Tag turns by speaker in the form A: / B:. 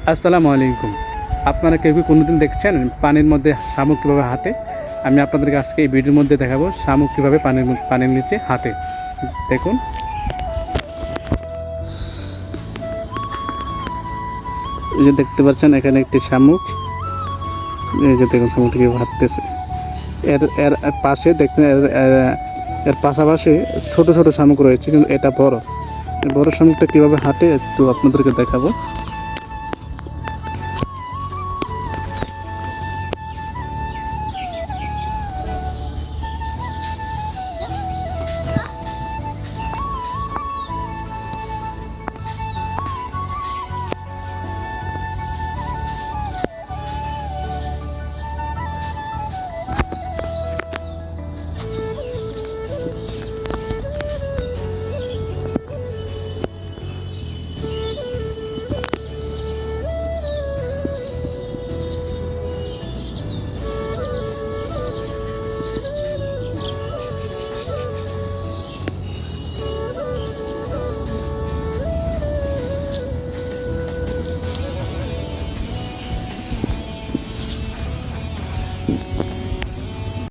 A: আসসালামু আলাইকুম। আপনারা কেউ কি কোনোদিন দেখছেন পানির মধ্যে শামুক কীভাবে হাঁটে? আমি আপনাদেরকে আজকে এই ভিডিওর মধ্যে দেখাবো শামুক কীভাবে পানির নিচে হাঁটে। দেখুন, এই যে দেখতে পাচ্ছেন এখানে একটি শামুক, এই যে দেখুন শামুকটি কীভাবে হাঁটতেছে। এর এর পাশে দেখছেন এর পাশাপাশি ছোট ছোট শামুক রয়েছে, কিন্তু এটা বড়। বড় শামুকটা কীভাবে হাঁটে একটু আপনাদেরকে দেখাবো।